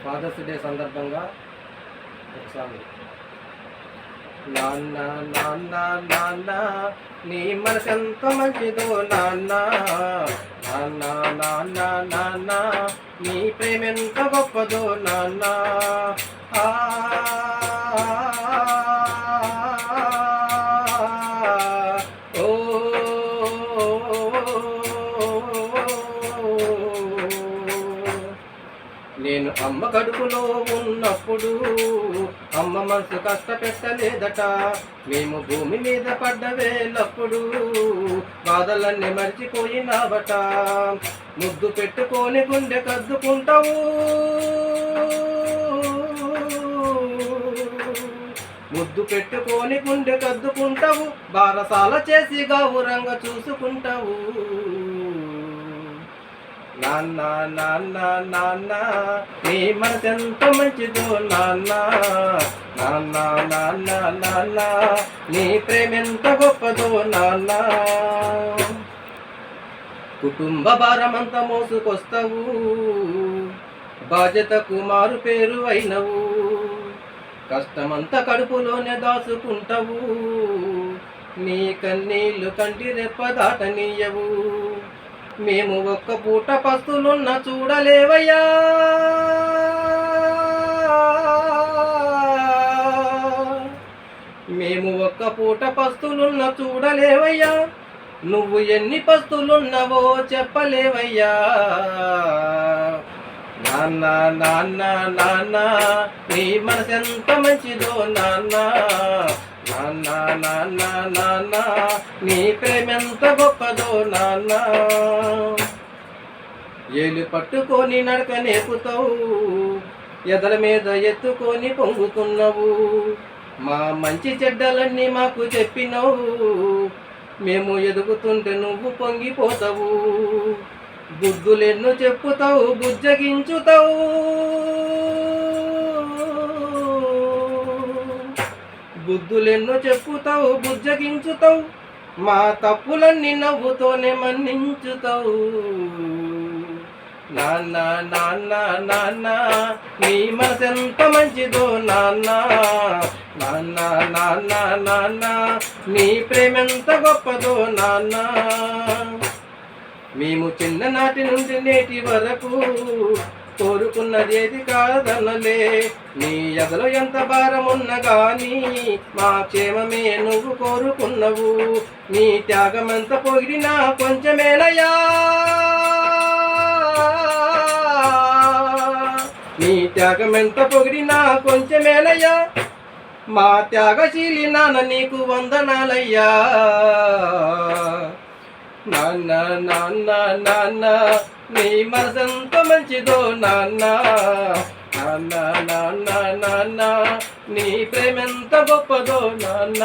Fathers day సందర్భంగా ఒక song. నాన్న నాన్న నాన్న నీ మనసెంత మంచిదో నాన్న, నాన్న నాన్న నాన్న నీ ప్రేమెంత గొప్పదో నాన్న. ఆ ఓ నేను అమ్మ కడుపులో ఉన్నప్పుడు అమ్మ మనసు కష్టపెట్టలేదట. మేము భూమి మీద పడ్డ వేలప్పుడు బాధలన్నీ మర్చిపోయినావట. ముద్దు పెట్టుకొని గుండె కద్దుకుంటావు, ముద్దు పెట్టుకొని గుండె కద్దుకుంటావు, బారసాల చేసి గౌరంగా చూసుకుంటావు. నాన్న నాన్న నాన్న నీ మనసెంత మంచిదో నాన్న, నాన్న నాన్న నాన్న నీ ప్రేమెంత గొప్పదో నాన్న. కుటుంబ భారమంతా మోసుకొస్తావు, బాధ్యతకు మారు పేరు అయినవు. కష్టమంతా కడుపులోనే దాచుకుంటావు, నీ కన్నీళ్లు కంటి రెప్ప దాటనీయవు. మేము ఒక్క పూట పస్తులున్న చూడలేవయ్యా, మేము ఒక్క పూట పస్తులున్న చూడలేవయ్యా. నువ్వు ఎన్ని పస్తులున్నవో చెప్పలేవయ్యా. నాన్న నాన్న నాన్న నీ మనసెంత మంచిదో నాన్న, నాన్న నాన్న నాన్న నీ ప్రేమెంత గొప్పదో నాన్న. ఏలు పట్టుకొని నడక నేర్పుతావు, ఎదల మీద ఎత్తుకొని పొంగుతున్నావు. మా మంచి చెడ్డలన్నీ మాకు చెప్పినవు, మేము ఎదుగుతుంటే నువ్వు పొంగిపోతావు. బుద్ధులెన్నో చెప్పుతావు, బుజ్జగించుతావు. బుద్ధులెన్నో చెప్పుతావు, బుజ్జగించుతావు. మా తప్పులన్నీ నవ్వుతోనే మన్నించుతావు. నాన్న నాన్న నాన్న నీ మనసెంత మంచిదో నాన్న, నాన్న నాన్న నాన్న నీ ప్రేమెంత గొప్పదో నాన్న. మేము చిన్ననాటి నుండి నేటి వరకు కోరుకున్నదేది కాదనలే. నీ ఎదలో ఎంత భారమున్న గాని మా క్షేమమే నువ్వు కోరుకున్నవు. నీ త్యాగమంత పొగిడినా కొంచెమేనయ్యా, నీ త్యాగమెంత పొగిడినా కొంచెమేనయ్యా. మా త్యాగశీలి నాన్న నీకు వందనాలయ్యా. నాన్న నాన్న నాన్న నీ మనసెంత మంచిదో నాన్న, నాన్న నాన్న నాన్న నీ ప్రేమెంత గొప్పదో నాన్న.